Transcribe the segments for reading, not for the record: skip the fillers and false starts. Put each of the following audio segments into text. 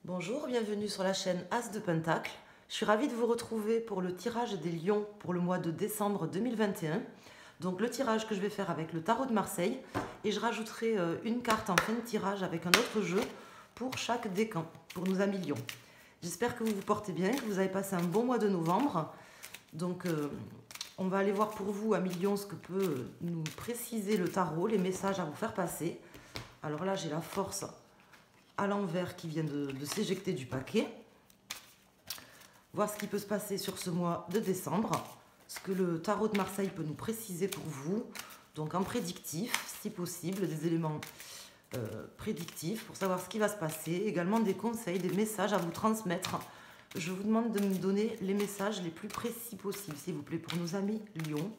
Bonjour, bienvenue sur la chaîne As de Pentacle. Je suis ravie de vous retrouver pour le tirage des lions pour le mois de décembre 2021. Donc le tirage que je vais faire avec le tarot de Marseille et je rajouterai une carte en fin de tirage avec un autre jeu pour chaque décan, pour nos amis lions. J'espère que vous vous portez bien, que vous avez passé un bon mois de novembre. Donc on va aller voir pour vous, amis lions, ce que peut nous préciser le tarot, les messages à vous faire passer. Alors là, j'ai la force à l'envers qui vient de s'éjecter du paquet. Voir ce qui peut se passer sur ce mois de décembre, ce que le tarot de Marseille peut nous préciser pour vous, donc en prédictif si possible, des éléments prédictifs pour savoir ce qui va se passer, également des conseils, des messages à vous transmettre. Je vous demande de me donner les messages les plus précis possibles, s'il vous plaît, pour nos amis lions,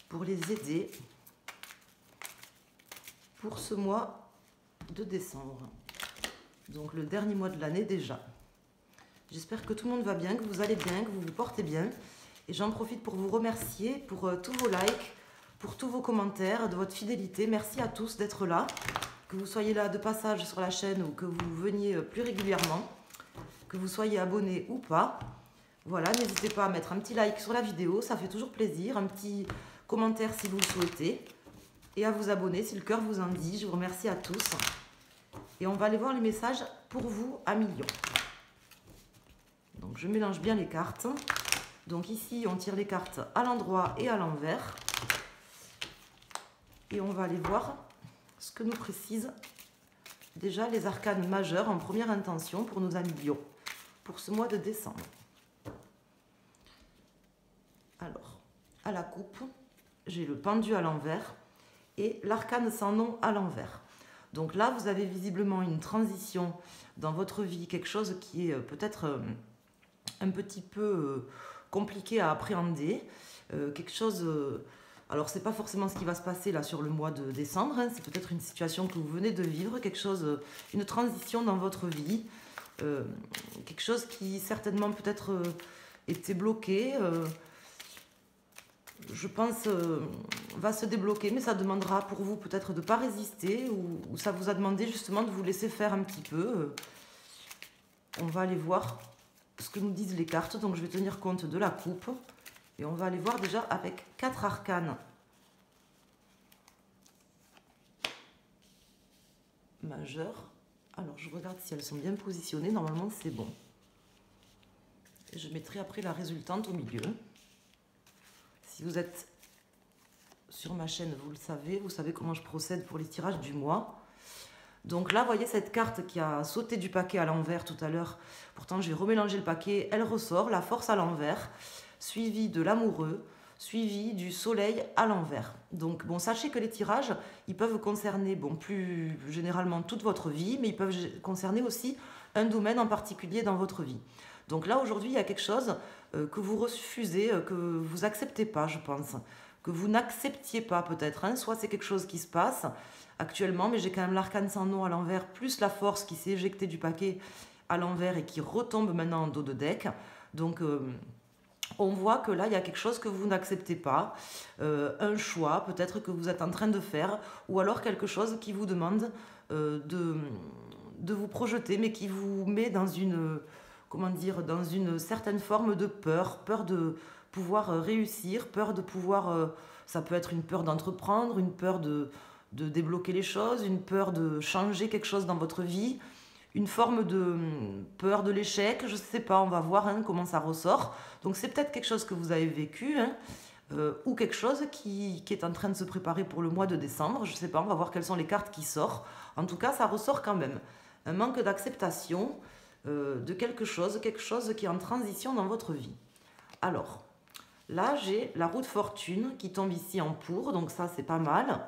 pour les aider pour ce mois de décembre, donc le dernier mois de l'année déjà. J'espère que tout le monde va bien, que vous allez bien, que vous vous portez bien, et j'en profite pour vous remercier pour tous vos likes, pour tous vos commentaires, de votre fidélité. Merci à tous d'être là, que vous soyez là de passage sur la chaîne ou que vous veniez plus régulièrement, que vous soyez abonné ou pas. Voilà, n'hésitez pas à mettre un petit like sur la vidéo, ça fait toujours plaisir, un petit commentaire si vous le souhaitez, et à vous abonner si le cœur vous en dit. Je vous remercie à tous. Et on va aller voir les messages pour vous, amis lions. Donc je mélange bien les cartes. Donc ici, on tire les cartes à l'endroit et à l'envers. Et on va aller voir ce que nous précisent déjà les arcanes majeurs en première intention pour nos amis lions pour ce mois de décembre. Alors, à la coupe, j'ai le pendu à l'envers et l'arcane sans nom à l'envers. Donc là, vous avez visiblement une transition dans votre vie, quelque chose qui est peut-être un petit peu compliqué à appréhender, quelque chose... alors, c'est pas forcément ce qui va se passer là sur le mois de décembre, hein, c'est peut-être une situation que vous venez de vivre, quelque chose, une transition dans votre vie, quelque chose qui certainement peut-être était bloqué, je pense, va se débloquer, mais ça demandera pour vous peut-être de ne pas résister, ou ça vous a demandé justement de vous laisser faire un petit peu. On va aller voir ce que nous disent les cartes, donc je vais tenir compte de la coupe, et on va aller voir déjà avec 4 arcanes majeures. Alors je regarde si elles sont bien positionnées, normalement c'est bon. Et je mettrai après la résultante au milieu. Si vous êtes sur ma chaîne, vous savez comment je procède pour les tirages du mois. Donc là, vous voyez cette carte qui a sauté du paquet à l'envers tout à l'heure. Pourtant, j'ai remélangé le paquet. Elle ressort, la force à l'envers, suivie de l'amoureux, suivie du soleil à l'envers. Donc, bon, sachez que les tirages, ils peuvent concerner, bon, plus généralement toute votre vie, mais ils peuvent concerner aussi un domaine en particulier dans votre vie. Donc là, aujourd'hui, il y a quelque chose que vous refusez, que vous acceptez pas, je pense. Que vous n'acceptiez pas peut-être. Hein. Soit c'est quelque chose qui se passe actuellement, mais j'ai quand même l'arcane sans nom à l'envers, plus la force qui s'est éjectée du paquet à l'envers et qui retombe maintenant en dos de deck. Donc, on voit que là, il y a quelque chose que vous n'acceptez pas. Un choix peut-être que vous êtes en train de faire, ou alors quelque chose qui vous demande de vous projeter, mais qui vous met dans une... comment dire, dans une certaine forme de peur, peur de pouvoir réussir, peur de pouvoir, ça peut être une peur d'entreprendre, une peur de débloquer les choses, une peur de changer quelque chose dans votre vie, une forme de peur de l'échec, je ne sais pas, on va voir hein, comment ça ressort. Donc c'est peut-être quelque chose que vous avez vécu, hein, ou quelque chose qui est en train de se préparer pour le mois de décembre, je ne sais pas, on va voir quelles sont les cartes qui sortent. En tout cas, ça ressort quand même. Un manque d'acceptation, de quelque chose qui est en transition dans votre vie. Alors, là, j'ai la roue de fortune qui tombe ici en pour, donc ça, c'est pas mal.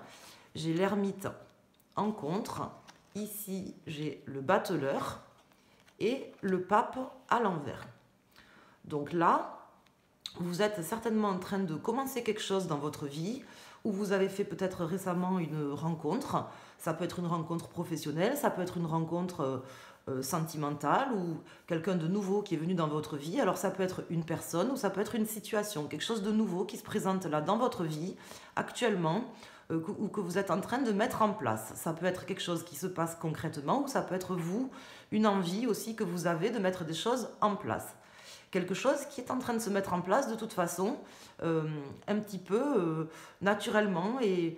J'ai l'ermite en contre. Ici, j'ai le battleur et le pape à l'envers. Donc là, vous êtes certainement en train de commencer quelque chose dans votre vie, ou vous avez fait peut-être récemment une rencontre. Ça peut être une rencontre professionnelle, ça peut être une rencontre sentimentale, ou quelqu'un de nouveau qui est venu dans votre vie. Alors ça peut être une personne ou ça peut être une situation, quelque chose de nouveau qui se présente là dans votre vie actuellement, ou que vous êtes en train de mettre en place. Ça peut être quelque chose qui se passe concrètement ou ça peut être vous, une envie aussi que vous avez de mettre des choses en place. Quelque chose qui est en train de se mettre en place de toute façon, un petit peu naturellement et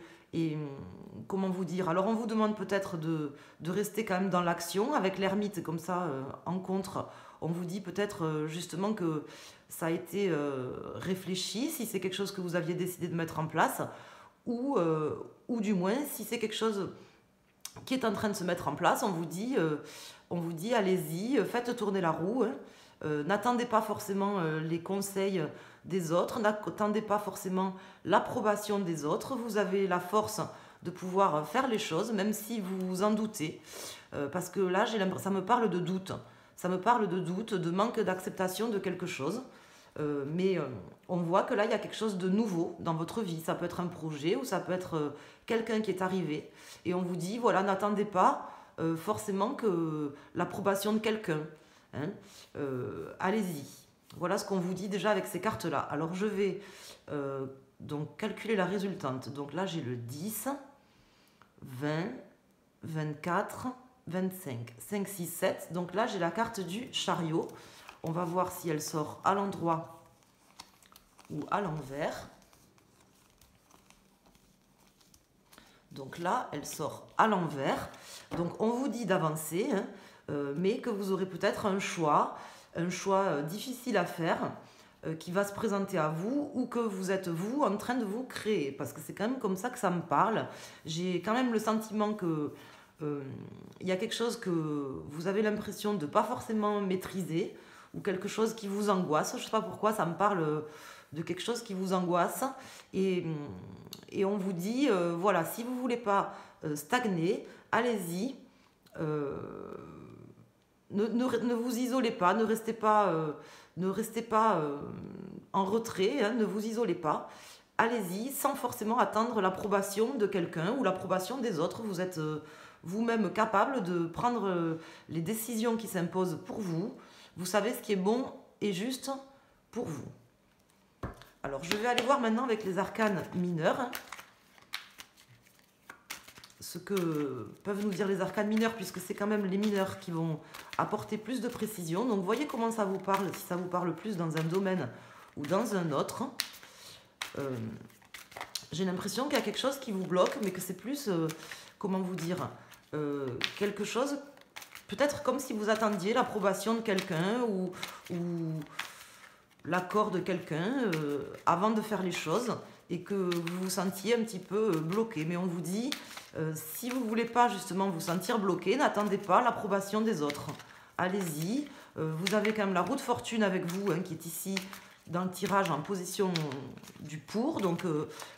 comment vous dire. Alors on vous demande peut-être de rester quand même dans l'action avec l'ermite comme ça en contre. On vous dit peut-être justement que ça a été réfléchi, si c'est quelque chose que vous aviez décidé de mettre en place, ou du moins si c'est quelque chose qui est en train de se mettre en place, on vous dit allez-y, faites tourner la roue. Hein. N'attendez pas forcément les conseils des autres, n'attendez pas forcément l'approbation des autres. Vous avez la force de pouvoir faire les choses, même si vous en doutez. Parce que là, ça me parle de doute. Ça me parle de doute, de manque d'acceptation de quelque chose. Mais on voit que là, il y a quelque chose de nouveau dans votre vie. Ça peut être un projet ou ça peut être quelqu'un qui est arrivé. Et on vous dit, voilà, n'attendez pas forcément que l'approbation de quelqu'un. Hein. Allez-y. Voilà ce qu'on vous dit déjà avec ces cartes-là. Alors, je vais donc calculer la résultante. Donc là, j'ai le 10, 20, 24, 25, 5, 6, 7. Donc là, j'ai la carte du chariot. On va voir si elle sort à l'endroit ou à l'envers. Donc là, elle sort à l'envers. Donc on vous dit d'avancer, hein, mais que vous aurez peut-être un choix difficile à faire qui va se présenter à vous ou que vous êtes vous en train de vous créer. Parce que c'est quand même comme ça que ça me parle. J'ai quand même le sentiment que y a quelque chose que vous avez l'impression de ne pas forcément maîtriser ou quelque chose qui vous angoisse. Je ne sais pas pourquoi ça me parle de quelque chose qui vous angoisse. Et on vous dit, voilà, si vous ne voulez pas stagner, allez-y. Ne vous isolez pas, ne restez pas en retrait, hein, ne vous isolez pas. Allez-y sans forcément attendre l'approbation de quelqu'un ou l'approbation des autres. Vous êtes vous-même capable de prendre les décisions qui s'imposent pour vous. Vous savez ce qui est bon et juste pour vous. Alors, je vais aller voir maintenant avec les arcanes mineurs. Hein, ce que peuvent nous dire les arcanes mineurs, puisque c'est quand même les mineurs qui vont apporter plus de précision. Donc, voyez comment ça vous parle, si ça vous parle plus dans un domaine ou dans un autre. J'ai l'impression qu'il y a quelque chose qui vous bloque, mais que c'est plus, comment vous dire, quelque chose, peut-être comme si vous attendiez l'approbation de quelqu'un ou l'accord de quelqu'un avant de faire les choses et que vous vous sentiez un petit peu bloqué. Mais on vous dit, si vous ne voulez pas justement vous sentir bloqué, n'attendez pas l'approbation des autres. Allez-y, vous avez quand même la roue de fortune avec vous, hein, qui est ici dans le tirage en position du pour. Donc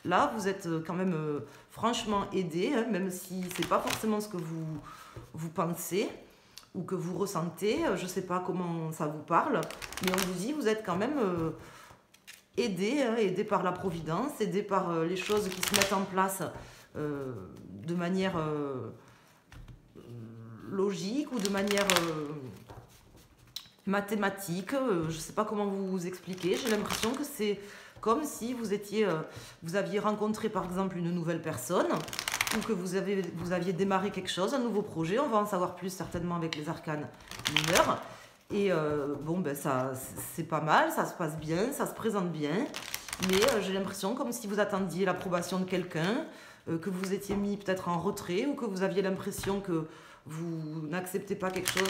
là, vous êtes quand même franchement aidé, hein, même si ce n'est pas forcément ce que vous pensez ou que vous ressentez. Je ne sais pas comment ça vous parle, mais on vous dit, vous êtes quand même aidé, hein, aidé par la providence, aidé par les choses qui se mettent en place de manière logique ou de manière mathématique. Je ne sais pas comment vous expliquer. J'ai l'impression que c'est comme si vous aviez rencontré par exemple une nouvelle personne ou que vous aviez démarré quelque chose, un nouveau projet. On va en savoir plus certainement avec les arcanes mineurs. Et bon, ben ça, c'est pas mal, ça se passe bien, ça se présente bien. Mais j'ai l'impression comme si vous attendiez l'approbation de quelqu'un, que vous étiez mis peut-être en retrait ou que vous aviez l'impression que vous n'acceptez pas quelque chose,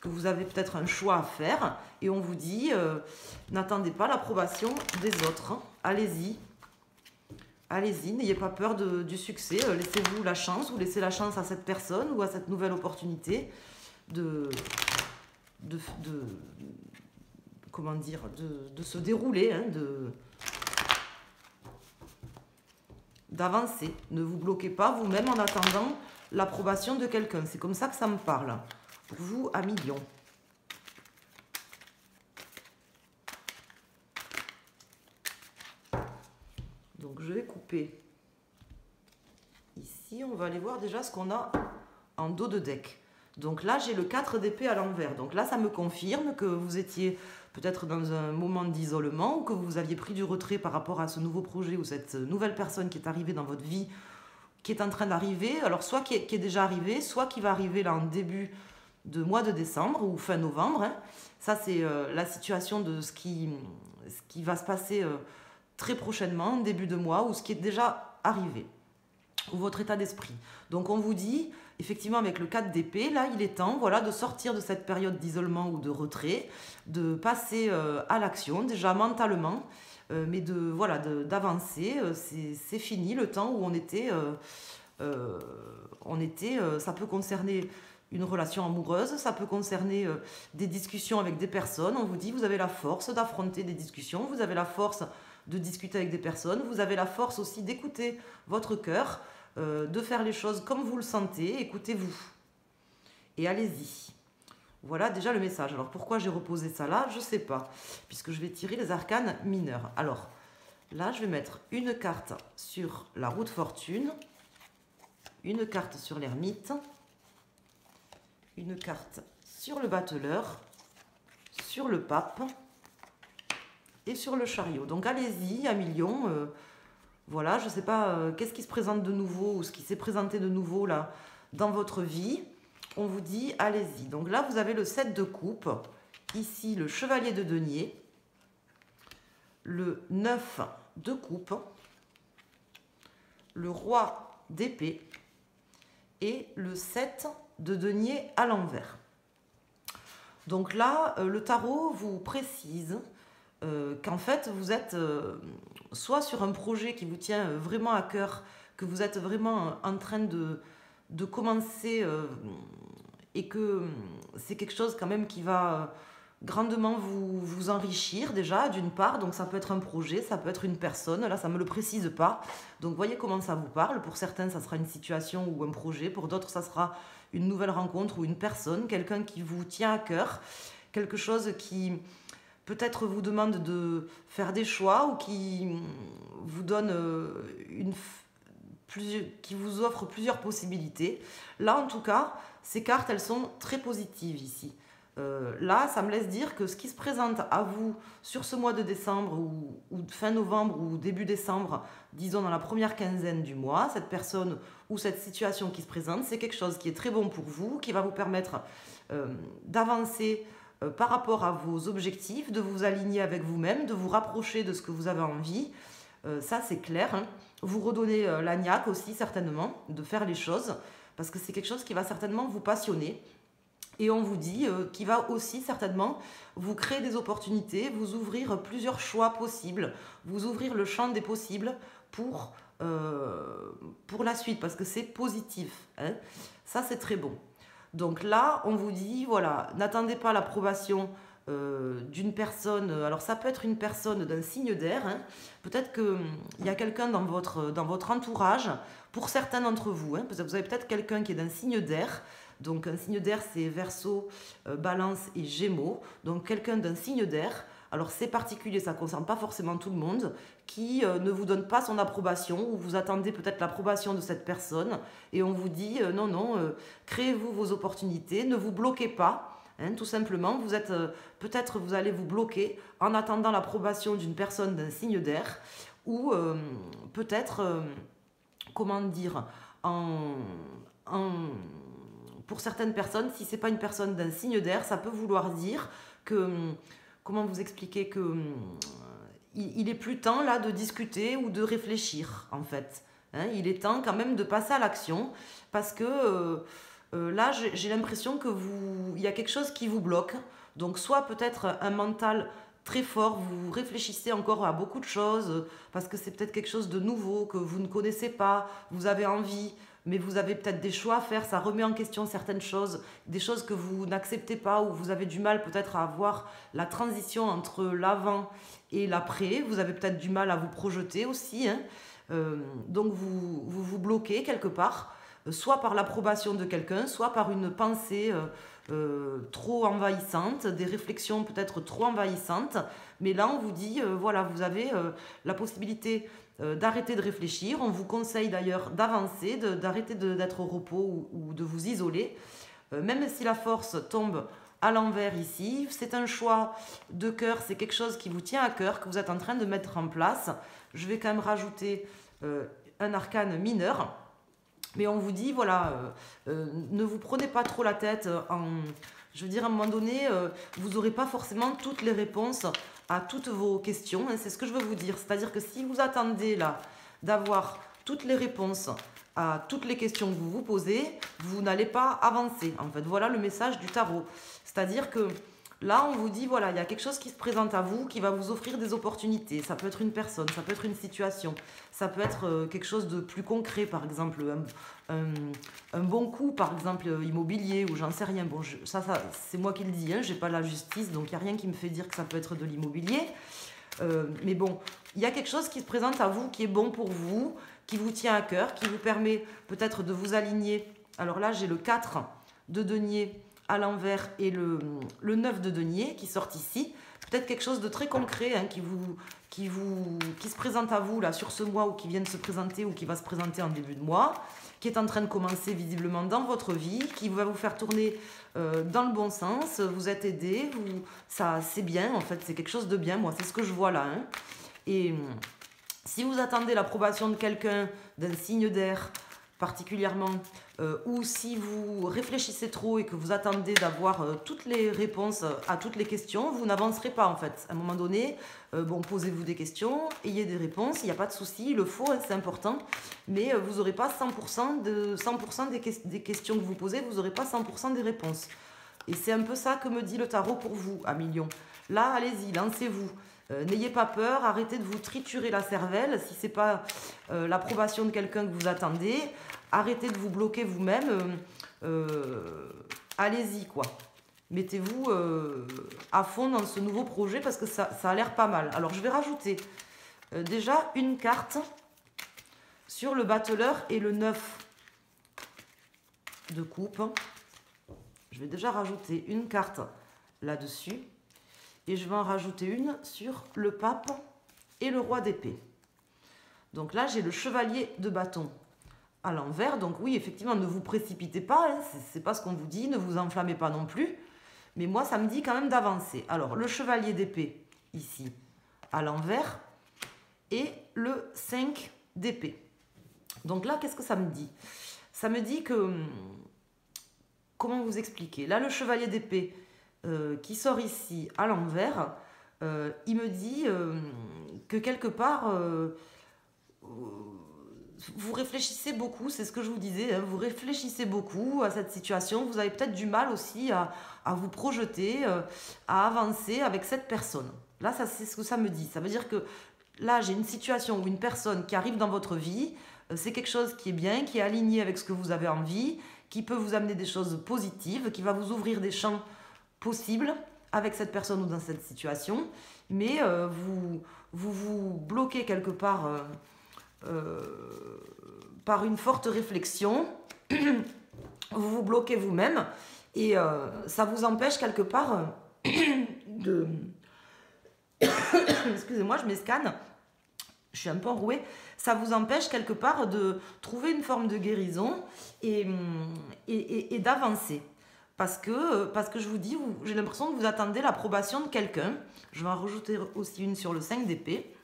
que vous avez peut-être un choix à faire. Et on vous dit, n'attendez pas l'approbation des autres. Hein. Allez-y. Allez-y, n'ayez pas peur du succès. Laissez-vous la chance ou laissez la chance à cette personne ou à cette nouvelle opportunité comment dire, de se dérouler, hein, d'avancer. Ne vous bloquez pas vous-même en attendant l'approbation de quelqu'un. C'est comme ça que ça me parle. Pour vous, amis Lion. Donc, je vais couper ici. On va aller voir déjà ce qu'on a en dos de deck. Donc là, j'ai le 4 d'épée à l'envers. Donc là, ça me confirme que vous étiez peut-être dans un moment d'isolement ou que vous aviez pris du retrait par rapport à ce nouveau projet ou cette nouvelle personne qui est arrivée dans votre vie, qui est en train d'arriver. Alors, soit qui est déjà arrivé, soit qui va arriver là en début de mois de décembre ou fin novembre. Hein. Ça, c'est la situation de ce qui va se passer très prochainement, début de mois, ou ce qui est déjà arrivé, ou votre état d'esprit. Donc, on vous dit... Effectivement, avec le 4 d'épée, là, il est temps, voilà, de sortir de cette période d'isolement ou de retrait, de passer à l'action, déjà mentalement, mais voilà, d'avancer. C'est fini le temps où ça peut concerner une relation amoureuse, ça peut concerner des discussions avec des personnes. On vous dit, vous avez la force d'affronter des discussions, vous avez la force de discuter avec des personnes, vous avez la force aussi d'écouter votre cœur, de faire les choses comme vous le sentez, écoutez-vous. Et allez-y. Voilà déjà le message. Alors pourquoi j'ai reposé ça là, je ne sais pas, puisque je vais tirer les arcanes mineurs. Alors là, je vais mettre une carte sur la roue de fortune, une carte sur l'ermite, une carte sur le battleur, sur le pape et sur le chariot. Donc allez-y, à millions. Voilà, je ne sais pas qu'est-ce qui se présente de nouveau ou ce qui s'est présenté de nouveau là dans votre vie. On vous dit, allez-y. Donc là, vous avez le 7 de coupe. Ici, le chevalier de denier. Le 9 de coupe. Le roi d'épée. Et le 7 de denier à l'envers. Donc là, le tarot vous précise qu'en fait, vous êtes soit sur un projet qui vous tient vraiment à cœur, que vous êtes vraiment en train de commencer et que c'est quelque chose quand même qui va grandement vous enrichir déjà, d'une part. Donc ça peut être un projet, ça peut être une personne, là ça ne me le précise pas. Donc voyez comment ça vous parle. Pour certains, ça sera une situation ou un projet. Pour d'autres, ça sera une nouvelle rencontre ou une personne, quelqu'un qui vous tient à cœur, quelque chose qui... peut-être vous demande de faire des choix ou qui vous donne qui vous offre plusieurs possibilités. Là, en tout cas, ces cartes, elles sont très positives ici. Là, ça me laisse dire que ce qui se présente à vous sur ce mois de décembre ou fin novembre ou début décembre, disons dans la première quinzaine du mois, cette personne ou cette situation qui se présente, c'est quelque chose qui est très bon pour vous, qui va vous permettre d'avancer par rapport à vos objectifs, de vous aligner avec vous-même, de vous rapprocher de ce que vous avez envie. Ça, c'est clair. Hein. Vous redonnez la niaque aussi, certainement, de faire les choses, parce que c'est quelque chose qui va certainement vous passionner. Et on vous dit qu'il va aussi certainement vous créer des opportunités, vous ouvrir plusieurs choix possibles, vous ouvrir le champ des possibles pour la suite, parce que c'est positif. Hein. Ça, c'est très bon. Donc là, on vous dit, voilà, n'attendez pas l'approbation d'une personne. Alors ça peut être une personne d'un signe d'air. Hein. Peut-être qu'il y a quelqu'un dans votre entourage, pour certains d'entre vous. Hein, vous avez peut-être quelqu'un qui est d'un signe d'air. Donc un signe d'air, c'est Verseau, Balance et Gémeaux. Donc quelqu'un d'un signe d'air. Alors c'est particulier, ça ne concerne pas forcément tout le monde, qui ne vous donne pas son approbation, ou vous attendez peut-être l'approbation de cette personne, et on vous dit non, créez-vous vos opportunités, ne vous bloquez pas, hein, tout simplement, peut-être vous allez vous bloquer en attendant l'approbation d'une personne d'un signe d'air, ou peut-être, comment dire, pour certaines personnes, si ce n'est pas une personne d'un signe d'air, ça peut vouloir dire que... Comment vous expliquer que il est plus temps là de discuter ou de réfléchir en fait. Hein, il est temps quand même de passer à l'action parce que là j'ai l'impression que il y a quelque chose qui vous bloque. Donc soit peut-être un mental très fort, vous réfléchissez encore à beaucoup de choses parce que c'est peut-être quelque chose de nouveau que vous ne connaissez pas, vous avez envie. Mais vous avez peut-être des choix à faire, ça remet en question certaines choses, des choses que vous n'acceptez pas ou vous avez du mal peut-être à avoir la transition entre l'avant et l'après. Vous avez peut-être du mal à vous projeter aussi. Hein. Donc vous bloquez quelque part, soit par l'approbation de quelqu'un, soit par une pensée trop envahissante, des réflexions peut-être trop envahissantes. Mais là, on vous dit, voilà, vous avez la possibilité... d'arrêter de réfléchir. On vous conseille d'ailleurs d'avancer, d'arrêter d'être au repos ou de vous isoler même si la force tombe à l'envers ici, c'est un choix de cœur, c'est quelque chose qui vous tient à cœur, que vous êtes en train de mettre en place. Je vais quand même rajouter un arcane mineur. Mais on vous dit, voilà, ne vous prenez pas trop la tête. Je veux dire, à un moment donné, vous n'aurez pas forcément toutes les réponses à toutes vos questions. Hein, c'est ce que je veux vous dire. C'est-à-dire que si vous attendez là d'avoir toutes les réponses à toutes les questions que vous vous posez, vous n'allez pas avancer. En fait, voilà le message du tarot. C'est-à-dire que là, on vous dit, voilà, il y a quelque chose qui se présente à vous, qui va vous offrir des opportunités. Ça peut être une personne, ça peut être une situation, ça peut être quelque chose de plus concret, par exemple, un bon coup, par exemple, immobilier, ou j'en sais rien. Bon, ça c'est moi qui le dis, hein, je n'ai pas la justice, donc il n'y a rien qui me fait dire que ça peut être de l'immobilier. Mais bon, il y a quelque chose qui se présente à vous, qui est bon pour vous, qui vous tient à cœur, qui vous permet peut-être de vous aligner. Alors là, j'ai le 4 de denier à l'envers et le 9 de denier qui sortent ici. Peut-être quelque chose de très concret hein, qui se présente à vous là sur ce mois ou qui vient de se présenter ou qui va se présenter en début de mois, qui est en train de commencer visiblement dans votre vie, qui va vous faire tourner dans le bon sens, vous êtes aidé, ça c'est bien en fait, c'est quelque chose de bien, moi c'est ce que je vois là. Hein. Et si vous attendez l'approbation de quelqu'un, d'un signe d'air particulièrement, ou si vous réfléchissez trop et que vous attendez d'avoir toutes les réponses à toutes les questions, vous n'avancerez pas en fait. À un moment donné, bon, posez-vous des questions, ayez des réponses, il n'y a pas de souci, il le faut, hein, c'est important, mais vous n'aurez pas 100%, des questions que vous posez, vous n'aurez pas 100% des réponses. Et c'est un peu ça que me dit le tarot pour vous, à Million. Là, allez-y, lancez-vous. N'ayez pas peur, arrêtez de vous triturer la cervelle si ce n'est pas l'approbation de quelqu'un que vous attendez. Arrêtez de vous bloquer vous-même. Allez-y, quoi. Mettez-vous à fond dans ce nouveau projet parce que ça a l'air pas mal. Alors, je vais rajouter déjà une carte sur le battleur et le 9 de coupe. Je vais déjà rajouter une carte là-dessus. Et je vais en rajouter une sur le pape et le roi d'épée. Donc là, j'ai le chevalier de bâton à l'envers. Donc oui, effectivement, ne vous précipitez pas. Hein, c'est pas ce qu'on vous dit. Ne vous enflammez pas non plus. Mais moi, ça me dit quand même d'avancer. Alors, le chevalier d'épée, ici, à l'envers. Et le 5 d'épée. Donc là, qu'est-ce que ça me dit? Ça me dit que... Comment vous expliquer? Là, le chevalier d'épée... qui sort ici à l'envers, il me dit que quelque part, vous réfléchissez beaucoup, c'est ce que je vous disais, hein, vous réfléchissez beaucoup à cette situation, vous avez peut-être du mal aussi à vous projeter, à avancer avec cette personne. Là, ça, c'est ce que ça me dit. Ça veut dire que là, j'ai une situation ou une personne qui arrive dans votre vie, c'est quelque chose qui est bien, qui est aligné avec ce que vous avez envie, qui peut vous amener des choses positives, qui va vous ouvrir des champs possible avec cette personne ou dans cette situation, mais vous bloquez quelque part par une forte réflexion, vous vous bloquez vous-même et ça vous empêche quelque part de... Excusez-moi, je m'escanne, je suis un peu enrouée, ça vous empêche quelque part de trouver une forme de guérison et d'avancer. Parce que je vous dis, j'ai l'impression que vous attendez l'approbation de quelqu'un. Je vais en rajouter aussi une sur le 5 d'épée.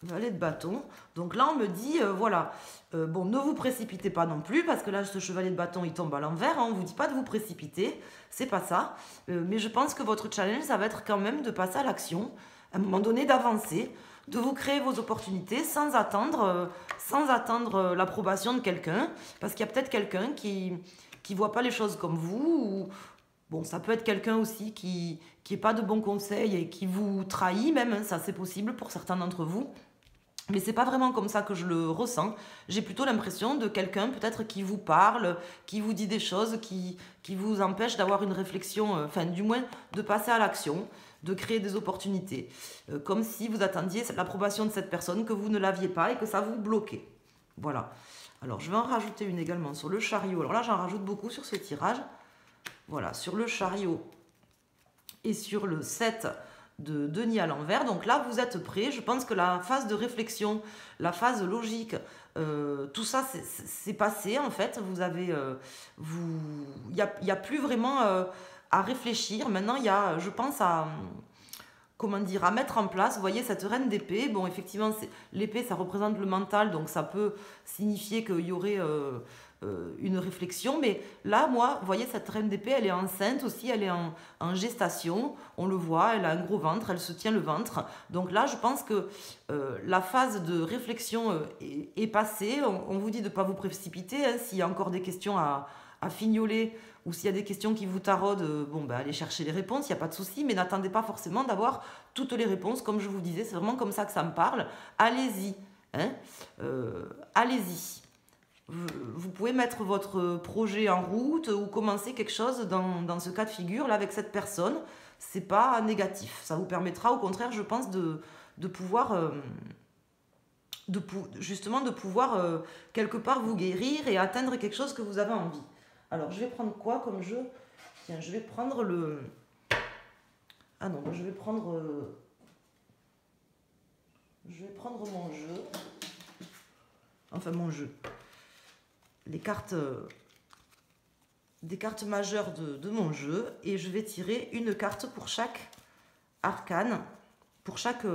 Valet de bâton. Donc là, on me dit, voilà, bon, ne vous précipitez pas non plus, parce que là, ce chevalier de bâton, il tombe à l'envers. Hein, on ne vous dit pas de vous précipiter, c'est pas ça. Mais je pense que votre challenge, ça va être quand même de passer à l'action, à un moment donné, d'avancer, de vous créer vos opportunités sans attendre l'approbation de quelqu'un, parce qu'il y a peut-être quelqu'un qui voit pas les choses comme vous, ou bon, ça peut être quelqu'un aussi qui n'est pas de bons conseils et qui vous trahit même, hein, ça c'est possible pour certains d'entre vous, mais c'est pas vraiment comme ça que je le ressens. J'ai plutôt l'impression de quelqu'un peut-être qui vous parle, qui vous dit des choses, qui vous empêche d'avoir une réflexion, enfin du moins de passer à l'action, de créer des opportunités, comme si vous attendiez l'approbation de cette personne, que vous ne l'aviez pas et que ça vous bloquait. Voilà. Alors, je vais en rajouter une également sur le chariot. Alors là, j'en rajoute beaucoup sur ce tirage. Voilà, sur le chariot et sur le 7 de denier à l'envers. Donc là, vous êtes prêts. Je pense que la phase de réflexion, la phase logique tout ça, c'est passé, en fait. Vous avez... il n'y a plus vraiment à réfléchir. Maintenant, il y a, je pense, comment dire, à mettre en place. Vous voyez, cette reine d'épée, bon, effectivement, l'épée, ça représente le mental, donc ça peut signifier qu'il y aurait une réflexion. Mais là, moi, vous voyez, cette reine d'épée, elle est enceinte aussi, elle est en gestation. On le voit, elle a un gros ventre, elle se tient le ventre. Donc là, je pense que la phase de réflexion est passée. On vous dit de ne pas vous précipiter, hein, s'il y a encore des questions à fignoler, ou s'il y a des questions qui vous taraudent, bon, ben, allez chercher les réponses, il n'y a pas de souci, mais n'attendez pas forcément d'avoir toutes les réponses, comme je vous disais, c'est vraiment comme ça que ça me parle. Allez-y, hein, allez-y. Vous pouvez mettre votre projet en route ou commencer quelque chose dans ce cas de figure, là, avec cette personne. C'est pas négatif. Ça vous permettra, au contraire, je pense, de pouvoir... justement de pouvoir quelque part vous guérir et atteindre quelque chose que vous avez envie. Alors, je vais prendre quoi comme jeu? Tiens, je vais prendre le... Ah non, je vais prendre... Je vais prendre mon jeu. Enfin, mon jeu. Les cartes... Des cartes majeures de mon jeu. Et je vais tirer une carte pour chaque arcane. Pour chaque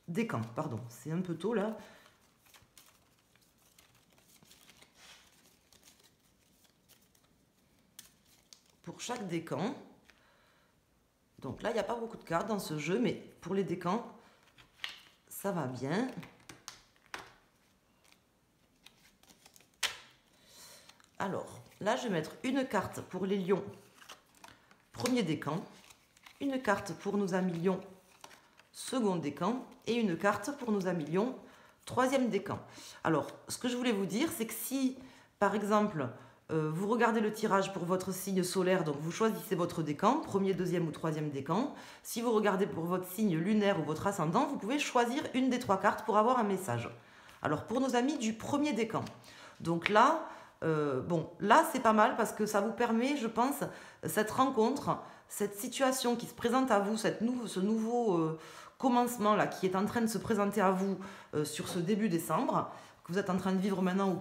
décan, pardon. C'est un peu tôt, là. Pour chaque décan. Donc là, il n'y a pas beaucoup de cartes dans ce jeu, mais pour les décans, ça va bien. Alors, là, je vais mettre une carte pour les lions, premier décan, une carte pour nos amis lions, second décan, et une carte pour nos amis lions, troisième décan. Alors, ce que je voulais vous dire, c'est que si, par exemple... vous regardez le tirage pour votre signe solaire, donc vous choisissez votre décan, premier, deuxième ou troisième décan. Si vous regardez pour votre signe lunaire ou votre ascendant, vous pouvez choisir une des trois cartes pour avoir un message. Alors pour nos amis du premier décan, donc là, bon, là c'est pas mal parce que ça vous permet, je pense, cette rencontre, cette situation qui se présente à vous, ce nouveau commencement là qui est en train de se présenter à vous sur ce début décembre, que vous êtes en train de vivre maintenant ou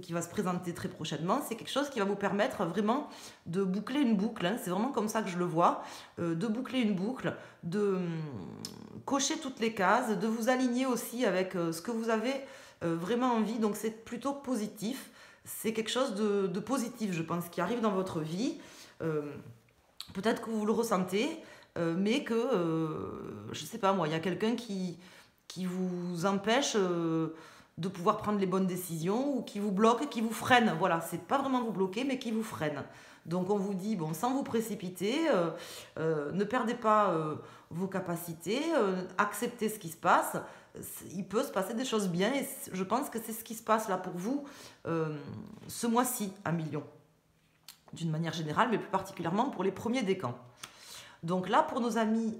qui va se présenter très prochainement, c'est quelque chose qui va vous permettre vraiment de boucler une boucle, hein, c'est vraiment comme ça que je le vois, de boucler une boucle, de cocher toutes les cases, de vous aligner aussi avec ce que vous avez vraiment envie, donc c'est plutôt positif, c'est quelque chose de positif, je pense, qui arrive dans votre vie, peut-être que vous le ressentez, mais que, je ne sais pas moi, il y a quelqu'un qui vous empêche... de pouvoir prendre les bonnes décisions ou qui vous bloque, qui vous freine. Voilà, c'est pas vraiment vous bloquer, mais qui vous freine. Donc on vous dit, bon, sans vous précipiter, ne perdez pas vos capacités, acceptez ce qui se passe. Il peut se passer des choses bien et je pense que c'est ce qui se passe là pour vous ce mois-ci à Million. D'une manière générale, mais plus particulièrement pour les premiers décans. Donc là, pour nos amis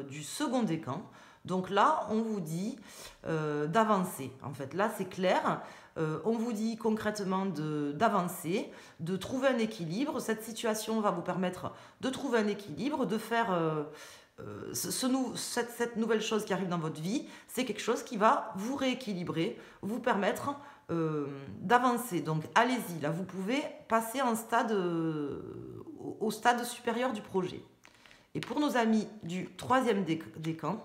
du second décan, donc là, on vous dit d'avancer. En fait, là, c'est clair. On vous dit concrètement d'avancer, de trouver un équilibre. Cette situation va vous permettre de trouver un équilibre, de faire cette nouvelle chose qui arrive dans votre vie. C'est quelque chose qui va vous rééquilibrer, vous permettre d'avancer. Donc, allez-y. Là, vous pouvez passer au stade supérieur du projet. Et pour nos amis du troisième décan,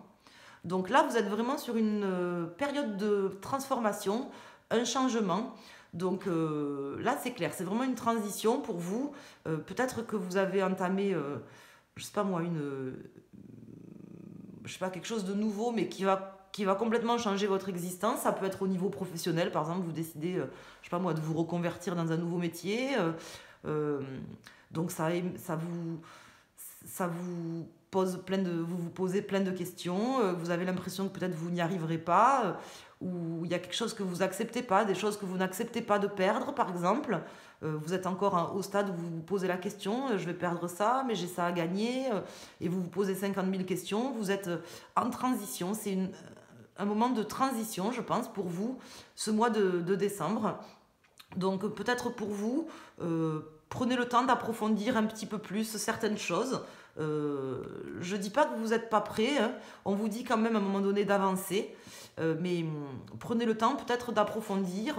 donc là, vous êtes vraiment sur une période de transformation, un changement. Donc là, c'est clair, c'est vraiment une transition pour vous. Peut-être que vous avez entamé, je sais pas moi, je sais pas, quelque chose de nouveau, mais qui va complètement changer votre existence. Ça peut être au niveau professionnel, par exemple, vous décidez, je sais pas moi, de vous reconvertir dans un nouveau métier. Donc ça vous vous posez plein de questions, vous avez l'impression que peut-être vous n'y arriverez pas, ou il y a quelque chose que vous n'acceptez pas, des choses que vous n'acceptez pas de perdre, par exemple. Vous êtes encore au stade où vous vous posez la question, je vais perdre ça, mais j'ai ça à gagner, et vous vous posez 50 000 questions. Vous êtes en transition, c'est un moment de transition, je pense, pour vous, ce mois de décembre. Donc peut-être pour vous, prenez le temps d'approfondir un petit peu plus certaines choses. Je ne dis pas que vous n'êtes pas prêt, hein. On vous dit quand même à un moment donné d'avancer. Mais prenez le temps peut-être d'approfondir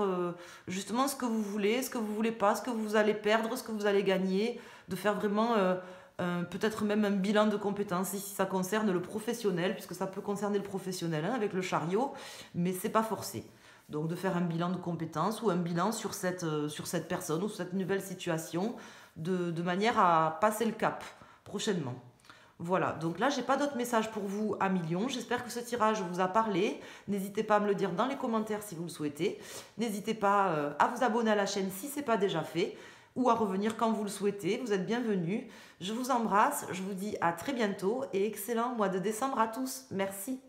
justement ce que vous voulez, ce que vous voulez pas, ce que vous allez perdre, ce que vous allez gagner, de faire vraiment peut-être même un bilan de compétences si ça concerne le professionnel, puisque ça peut concerner le professionnel hein, avec le chariot, mais c'est pas forcé. Donc de faire un bilan de compétences ou un bilan sur cette personne ou sur cette nouvelle situation, de manière à passer le cap prochainement. Voilà, donc là, j'ai pas d'autres messages pour vous à millions. J'espère que ce tirage vous a parlé. N'hésitez pas à me le dire dans les commentaires si vous le souhaitez. N'hésitez pas à vous abonner à la chaîne si ce n'est pas déjà fait ou à revenir quand vous le souhaitez. Vous êtes bienvenus. Je vous embrasse, je vous dis à très bientôt et excellent mois de décembre à tous. Merci.